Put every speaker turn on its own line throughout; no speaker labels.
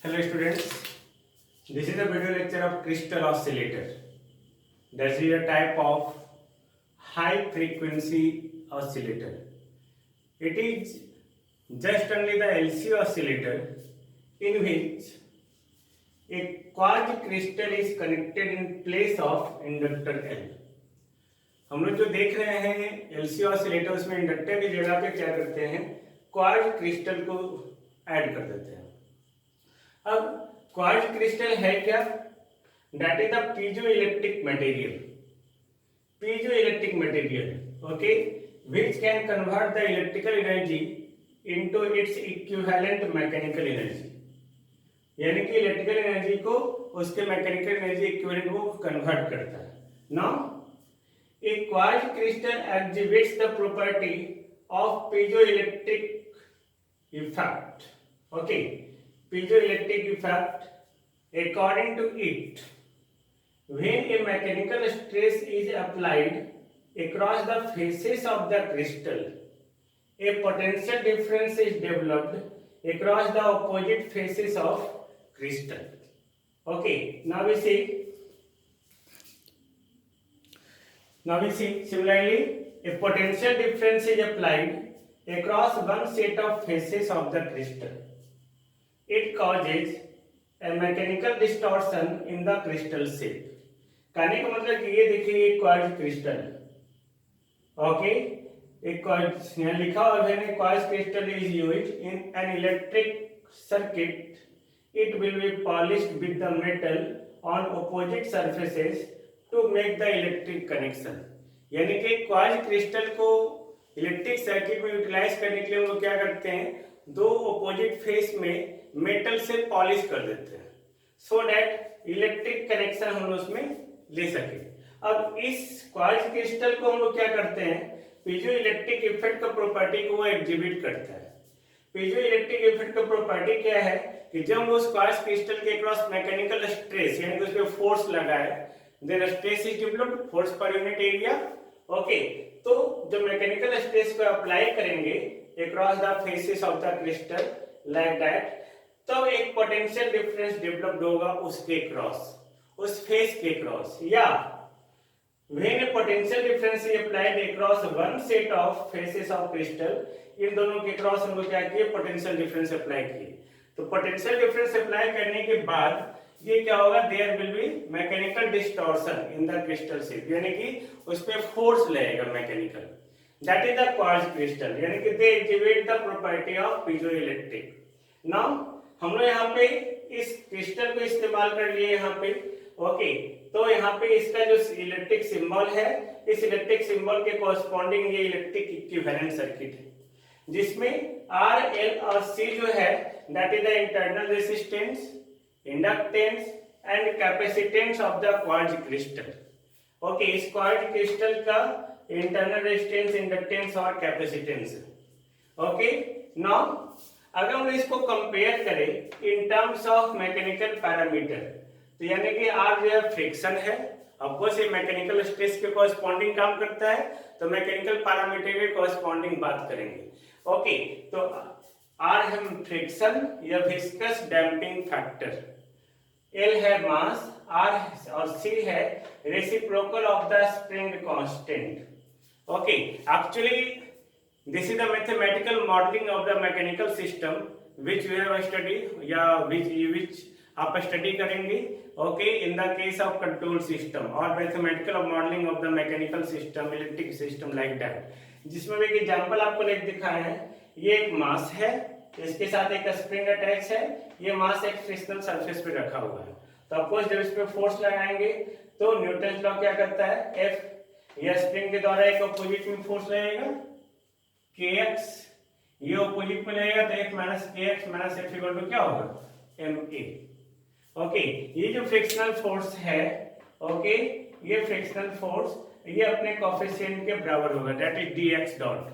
Hello students, this is a video lecture of crystal oscillator. That is a type of high frequency oscillator. It is just only the LC oscillator in which a quartz crystal is connected in place of inductor L. हम लोग जो देख रहे हैं LC oscillator, उसमें inductor की जगह पे क्या करते हैं, क्वार्ट्ज क्रिस्टल को ऐड कर देते हैं. अब क्वार्ट्ज क्रिस्टल है क्या? That is the piezoelectric material, okay, which can convert the electrical energy into its equivalent mechanical energy. यानी कि इलेक्ट्रिकल एनर्जी को उसके मैकेनिकल एनर्जी इक्विवेलेंट को कन्वर्ट करता है. Now a quartz crystal exhibits the property of piezoelectric effect. Okay, piezoelectric effect, according to it, when a mechanical stress is applied across the faces of the crystal, a potential difference is developed across the opposite faces of crystal. Okay, now we see similarly, a potential difference is applied across one set of faces of the crystal. It causes a mechanical distortion in the crystal shape. कहने का मतलब कि ये देखिए एक quartz crystal, okay, एक quartz यहाँ लिखा हुआ है, quartz crystal is used in an electric circuit. It will be polished with the metal on opposite surfaces to make the electric connection. यानी कि क्वार्ट्ज क्रिस्टल को इलेक्ट्रिक सर्किट में utilise करने के लिए हम लोग क्या करते हैं, दो ऑपोजिट फेस में मेटल से पॉलिश कर देते हैं, सो दैट इलेक्ट्रिक कनेक्शन हम लोग उसमें ले सके. अब इस क्वार्ट्ज क्रिस्टल को हम लोग क्या करते हैं, पीजो इलेक्ट्रिक इफेक्ट का प्रॉपर्टी को वो एग्जिबिट करता है. पीजो इलेक्ट्रिक इफेक्ट का प्रॉपर्टी क्या है कि जब उस क्वार्ट्ज क्रिस्टल के क्रॉस मैकेनिकल स्ट्रेस यानी कि उस पर फोर्स लगाए, then stress is developed, force per unit area, okay. तो जब मैकेनिकल स्ट्रेस को अप्लाई करेंगे across the faces of the crystal like that, तब एक पोटेंशियल डिफरेंस डेवलप्ड होगा उसके क्रॉस, उस फेस के क्रॉस. या when a potential difference is applied across one set of faces of crystal, इन दोनों के क्रॉस हम लोग क्या किए, पोटेंशियल डिफरेंस अप्लाई किए. तो पोटेंशियल डिफरेंस अप्लाई करने के बाद ये क्या होगा, there will be mechanical distortion in the crystal shape, यानी कि उस पे फोर्स लगेगा mechanical. That is the quartz crystal, यानी कि they activate the property of piezoelectric. Now हम लोग यहाँ पे इस क्रिस्टल को इस्तेमाल कर लिए यहाँ पे, ओके. तो यहाँ पे इसका जो इलेक्ट्रिक सिंबल है, इस इलेक्ट्रिक सिंबल के कॉरस्पॉन्डिंग ये इलेक्ट्रिक इक्विवेलेंट सर्किट है, जिसमें R, L और C जो है that is the internal resistance, inductance and capacitance of the quartz crystal. Okay, इस क्वार्ट्ज क्रिस्टल का इंटरनल रेजिस्टेंस, इंडक्टेंस और कैपेसिटेंस. ओके, नाउ अगर हम इसको कंपेयर करें in terms of mechanical parameter, तो यानी कि R जो है फ्रिक्शन है, ऑफकोर्स ये मैकेनिकल स्ट्रेस के कॉरस्पॉन्डिंग काम करता है, तो मैकेनिकल पैरामीटर के कॉरस्पॉन्डिंग बात करेंगे. ओके, तो R है फ्रिक्शन या विस्कस डैम्पिंग फैक्टर, L है मास, R और C है reciprocal of the spring constant. Okay, actually this is the mathematical modelling of the mechanical system which we have study या which आप study करेंगे, okay, in the case of control system और mathematical modelling of the mechanical system, electric system like that. जिसमें एक example आपको एक दिखाया है, ये एक मास है, इसके साथ एक स्प्रिंग अटैच है, ये मास एक फ्रिक्शनल सरफेस पे रखा हुआ है. तो ऑफकोर्स जब इस पे फोर्स लगाएंगे तो न्यूटन लॉ क्या करता है, F, ये स्प्रिंग के द्वारा एक अपोजिट में फोर्स लगेगा kx, ये अपोजिट में लगेगा तो F minus kx minus F equal to क्या होगा, ma. ओके, ये जो फ्रिक्शनल फोर्स है, ओके, ये फ्रिक्शनल फोर्स ये अपने कोएफिशिएंट के बराबर होगा, that is dx dot.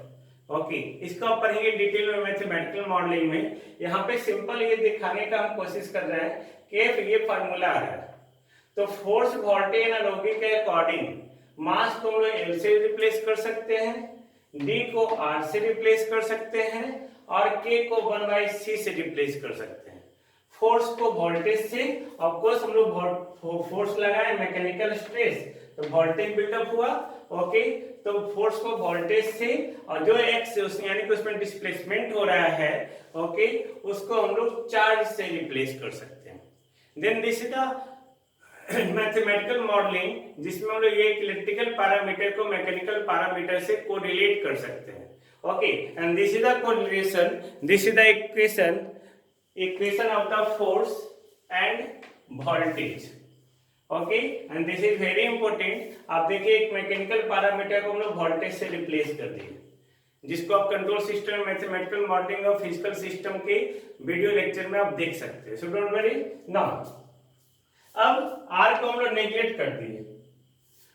Okay, इसका ऊपर ही डिटेल में मैथमेटिकल मॉडलिंग में यहाँ पे सिंपल ये दिखाने का हम कोशिश कर रहे हैं कि ये फार्मूला आ रहा है. तो फोर्स वोल्टेज एनालॉजी के अकॉर्डिंग मास को हम लोग L से रिप्लेस कर सकते हैं, D को R से रिप्लेस कर सकते हैं और K को 1/c से रिप्लेस कर सकते हैं. फोर्स को वोल्टेज से, ऑफ कोर्स हम लोग फोर्स लगाए, मैकेनिकल स्ट्रेस, तो वोल्टेज बिल्डअप हुआ। ओके, तो फोर्स को वोल्टेज से, और जो एक्स यानी कि उसमें डिस्प्लेसमेंट हो रहा है, ओके, उसको हम लोग चार्ज से रिप्लेस कर सकते हैं। Then this is the mathematical modelling, जिसमें हम लोग ये इलेक्ट्रिकल पैरामीटर को मैकेनिकल पैरामीटर से कोरिलेट कर सकते हैं। Okay, and this is the correlation, this is the equation of the force and voltage. Okay, and this is very important. आप देखिए एक मैकेनिकल पैरामीटर को हम लोग वोल्टेज से रिप्लेस कर दिए, जिसको आप कंट्रोल सिस्टम, मैथमेटिकल मॉडलिंग और फिजिकल सिस्टम के वीडियो लेक्चर में आप देख सकते हैं। So don't worry. नाउ अब आर को हम लोग नेग्लेक्ट कर दिए,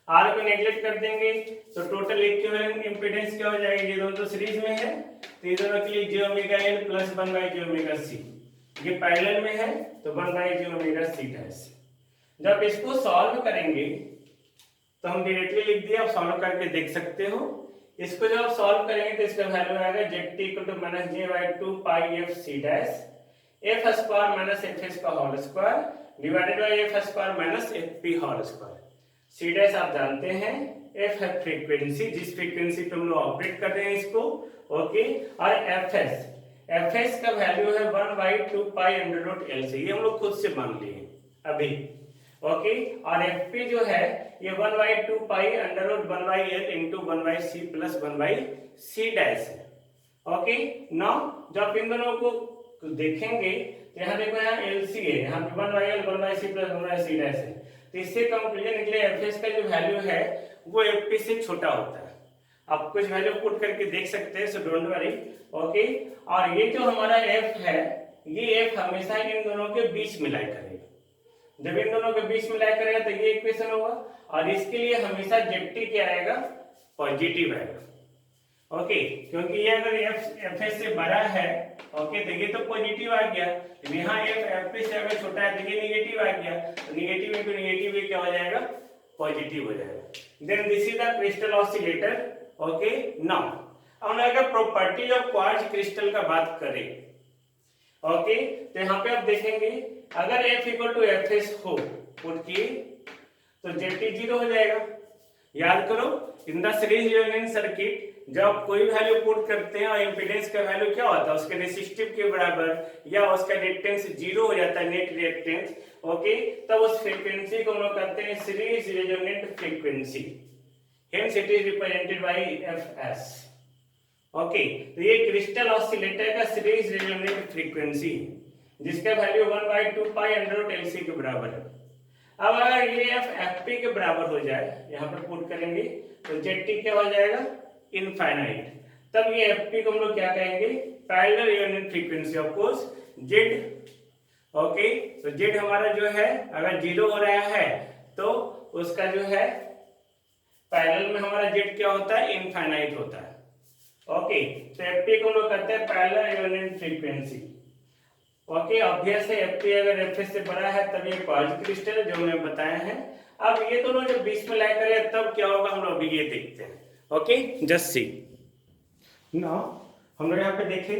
आर को नेग्लेक्ट कर देंगे तो टोटल इक्विवेलेंट इंपीडेंस क्या हो जाएगी, ये दोनों तो सीरीज में है, तो ये दोनों के लिए j omega l plus 1/j omega c, ये पैरेलल में है तो 1/j ओमेगा c डैश। जब इसको सॉल्व करेंगे तो हम डायरेक्टली लिख दिया, आप सॉल्व करके देख सकते हो। इसको जब आप सॉल्व करेंगे तो इसका वैल्यू आएगा zt = -j/2 pi f c dash f square minus fs का whole square divided by f square minus fp whole square. c dash आप जानते हैं f है फ्रीक्वेंसी, जिस फ्रीक्वेंसी पे हम लोग ऑपरेट कर रहे हैं इसको। ओके, और fs का वैल्यू है 1/2 पाई अंडर रूट एल से, ये हम लोग खुद से मान लिए अभी। ओके, और fp जो है ये 1/2 pi under root 1/l into 1/c plus 1/c dash है। ओके, नाउ जब इन दोनों को देखेंगे तो यहाँ देखो, यहाँ LC है, यहाँ पे 1/l 1/c plus 1/c dash है, तो इससे कंक्लूजन निकले fs का जो वैल्यू है वो fp से छोटा होता है। आप कुछ वैल्यू पुट करके देख सकते हैं, सो डोंट वरी। ओके, और ये जो हमारा f है, ये f हमेशा इन दोनों के बीच में लाई करेगा। जब इन दोनों के बीच में लाई करेगा तो ये इक्वेशन होगा, और इसके लिए हमेशा zt क्या आएगा, पॉजिटिव आएगा। ओके, क्योंकि ये अगर fs से बड़ा है, ओके, तो ये तो पॉजिटिव आ गया, यहाँ fp से अगर छोटा है तो ये नेगेटिव आ गया, तो नेगेटिव इनटू नेगेटिव ये क्या हो जाएगा, पॉजिटिव हो जाएगा। Then this is the crystal oscillator. Okay, now हम अगर प्रॉपर्टी ऑफ क्वार्ट्ज क्रिस्टल का बात करें, ओके, तो यहाँ पे आप देखेंगे अगर f = fs हो पुट किए तो zt 0 हो जाएगा। याद करो, in the series resonance circuit जब कोई वैल्यू पुट करते हैं और इंपीडेंस का वैल्यू क्या होता है, उसके रेसिस्टिव के बराबर या उसका रिएक्टेंस 0 हो जाता है, नेट रिएक्टेंस। ओके, तब उस फ्रीक्वेंसी को हम लोग कहते हैं series resonant frequency, hence it is represented by fs। Okay, तो ये क्रिस्टल ऑसिलेटर का सीरीज रेजोनेंट फ्रीक्वेंसी, जिसका value 1/2 pi under root LC के बराबर है। अब अगर ये fp के बराबर हो जाए, यहाँ पर पुट करेंगे तो zt क्या हो जाएगा, इनफाइनाइट। तब ये fp को हम लोग क्या कहेंगे, parallel resonant frequency, of course z। Okay, तो z हमारा जो है अगर 0 हो रहा है तो उसका जो है पैरेलल में हमारा z क्या होता है, इनफाइनाइट होता है। ओके, तो fp को हम लोग कहते हैं parallel resonant frequency. Okay, obvious है fp अगर fs से बड़ा है तब ये क्वार्ट्ज क्रिस्टल जो हमने बताया है। अब ये दोनों जब बीच में लाई करें तब क्या होगा, हम लोग ये देखते हैं। ओके, जस्ट सी नाउ हम लोग यहाँ पे देखें,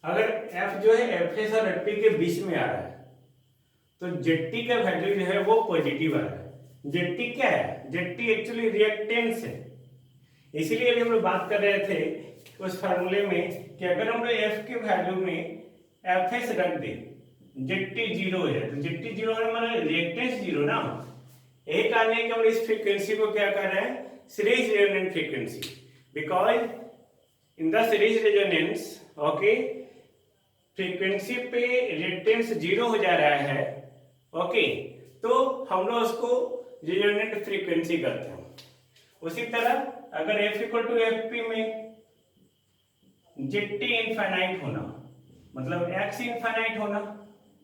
अगर f जो है fs और fp के बीच में आ रहा है तो zt का वैल्यू जो है वो पॉजिटिव आ रहा है। zt क्या है, zt एक्चुअली रिएक्टेंस है, इसीलिए अभी हम लोग बात कर रहे थे उस फार्मूले में कि अगर हम लोग f के वैल्यू में fs रख दे, zt 0 हो जाए, तो zt 0 होने माने रिएक्टेंस 0 ना। यही कारण है कि हम इस फ्रीक्वेंसी को क्या कर रहे हैं, series resonant frequency, because in the series resonance, okay, frequency पे रिएक्टेंस 0 हो जा रहा है। ओके, तो हम लोग उसको रेजोनेंट फ्रीक्वेंसी करते हैं। उसी तरह अगर f = fp में zt इनफाइनाइट होना मतलब x इनफाइनाइट होना,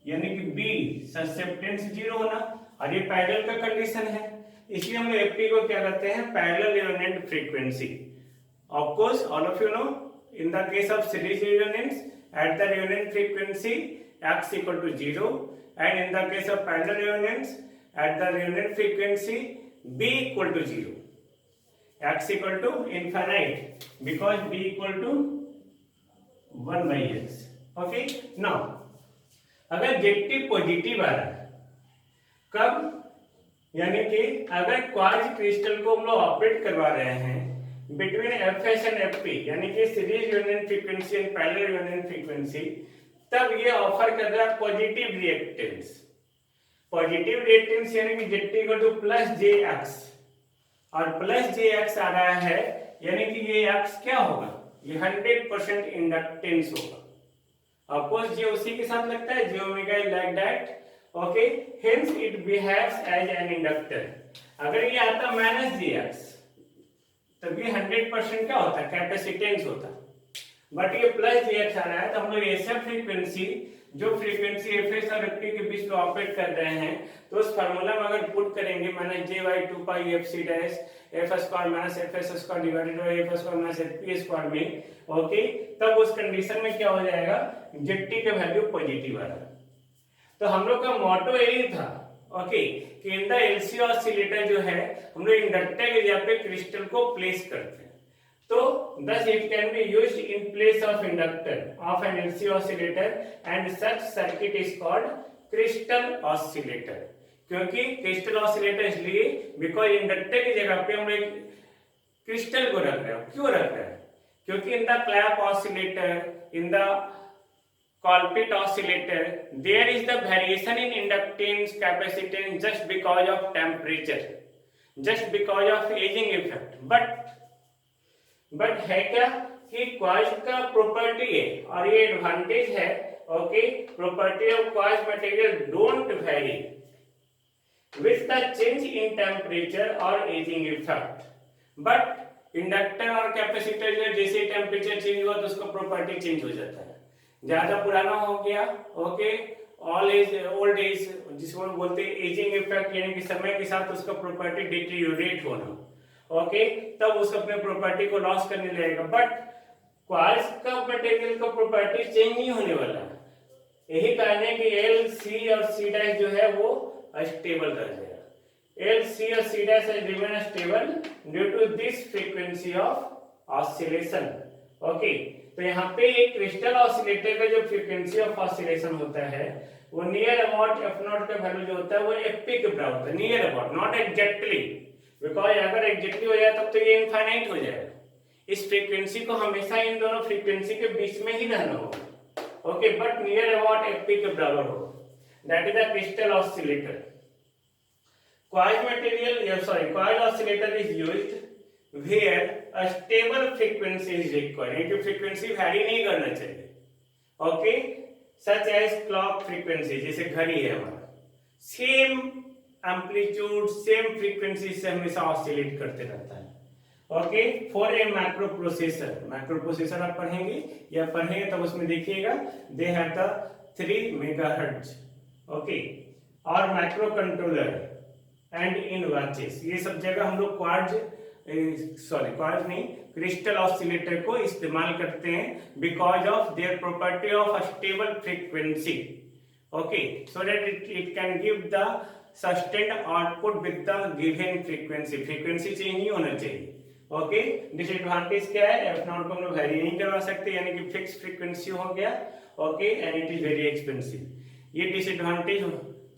यानी कि b ससेप्टेंस 0 होना, और ये पैरेलल का कंडीशन है, इसलिए हम fp को क्या कहते हैं, parallel resonant frequency. Of course all of you know, in the case of series resonance at the resonant frequency x = 0, and in the case of parallel resonance at the resonant frequency b = 0, x = infinite because b = 1/x. Okay, now अगर jetty positive आ रहा है, कब? यानी कि अगर quartz crystal को हम लोग ऑपरेट करवा रहे हैं बिटवीन एफएस एंड एफपी, यानी कि series union frequency and parallel union frequency, तब ये ऑफर कर रहा है पॉजिटिव रिएक्टेंस। पॉजिटिव रिएक्टेंस यानी कि जेटी इक्वल टू प्लस जे एक्स, और प्लस जे एक्स आ रहा है, यानी कि ये एक्स क्या होगा? ये 100% इंडक्टेंस होगा। ऑफ कोर्स जे उसी के साथ लगता है, J omega is like that, okay, hence it behaves as an inductor. अगर ये आता माइनस जे एक्स, तब ये 100% क्या होता है? कैपेसिटेंस होता। बट ये प्लस जे एक्स आ रहा है, तो हम लोग ऐसा फ्रीक्वेंसी, जो फ्रीक्वेंसी एफएस और एफपी के बीच में ऑपरेट कर रहे हैं, तो उस फार्मूला में अगर पुट करेंगे minus j by 2 pi f c dash f square minus f s square divided by f square minus f p square में, ओके, तब उस कंडीशन में क्या हो जाएगा? जेटी का वैल्यू पॉजिटिव आ रहा है। तो हम लोग का मोटो यही था, ओके, कि इन द एलसी ऑसिलेटर जो है, हम लोग इंडक्टर के जगह पे क्रिस्टल को प्लेस करते हैं। तो thus it can be used in place of inductor of an LC oscillator and such circuit is called crystal oscillator। क्योंकि क्रिस्टल ऑसिलेटर इसलिए बिकॉज इंडक्टर की जगह पे हम एक क्रिस्टल को रख रहे हैं। क्यों रख रहे हैं? क्योंकि in the clap oscillator, in the Colpit oscillator, there is the variation in inductance capacitance just because of temperature, just because of aging effect। But है क्या कि क्वार्ट्ज का प्रॉपर्टी है, और ये एडवांटेज है, okay, property of quartz material don't very with the change in temperature और ageing effect. But inductor और कैपेसिटर जैसे टेम्परेचर चेंज हुआ तो उसका प्रॉपर्टी चेंज हो जाता है। ज्यादा पुराना हो गया, okay, all age old age, जिसको बोलते हैं एजिंग इफेक्ट, यानी कि समय के साथ उसका प्रॉपर्टी डिटेरियोरेट होना, ओके, तब उसको अपने प्रॉपर्टी को लॉस करने लगेगा। बट क्वार्ट्ज का मटेरियल का प्रॉपर्टी चेंज नहीं होने वाला है। यही कारण है कि एल सी और सी डैश जो है वो स्टेबल रह जाएगा। एल सी और c dash remain stable due to this frequency of oscillation, okay. तो यहाँ पे एक क्रिस्टल ऑसिलेटर का जो फ्रीक्वेंसी ऑफ ऑसिलेशन होता है वो नियर अबाउट एफ नॉट का वैल्यू जो होता है वो एफपी के बराबर होता है, near about, not exactly, because अगर एग्जैक्टली हो जाए तब तो ये इनफाइनाइट हो जाएगा। इस फ्रीक्वेंसी को हमेशा इन दोनों फ्रीक्वेंसी के बीच में ही रहना होगा, okay, but near about fp के बराबर होगा, that is the crystal oscillator. Quartz oscillator is used where a stable frequency is required, यानी फ्रीक्वेंसी वैरी नहीं करना चाहिए, okay, such as clock frequency, जैसे घड़ी है हमारा, सेम एम्पलीट्यूड सेम फ्रीक्वेंसी से हमेशा ऑसिलेट करते रहता है, okay. For a microprocessor आप पढ़ेंगे या पढ़ेंगे तब उसमें देखिएगा, they have the 3 megahertz, okay, और microcontroller and in watches, ये सब जगह हम लोग क्वार्ट्ज नहीं, क्रिस्टल ऑसिलेटर को इस्तेमाल करते हैं because of their property of stable frequency, okay, so that it can give the sustained output with the given frequency. Frequency change नहीं होना चाहिए, ओके। डिसएडवांटेज क्या है? एफ नॉट को हम लोग वेरी नहीं करवा सकते, यानी कि फिक्स फ्रीक्वेंसी हो गया, okay, and it is very expensive. ये डिसएडवांटेज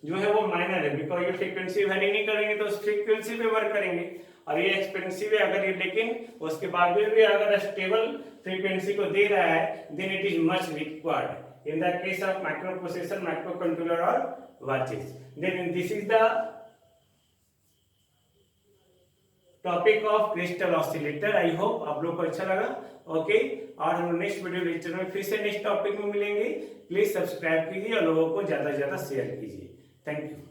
जो है वो माइनर है, बिकॉज ये फ्रीक्वेंसी वेरी नहीं करेंगे तो उस फ्रीक्वेंसी पे वर्क करेंगे, और ये एक्सपेंसिव है। अगर ये लेकिन उसके बाद भी अगर स्टेबल फ्रीक्वेंसी को दे रहा है, then it is much required in the case of microprocessor, microcontroller और watches. Then this is the topic of crystal oscillator. I hope आप लोग को अच्छा लगा, ओके, और हम नेक्स्ट वीडियो लेक्चर में फिर से नेक्स्ट टॉपिक में मिलेंगे। प्लीज सब्सक्राइब कीजिए और लोगों को ज्यादा से ज्यादा शेयर कीजिए। Thank you.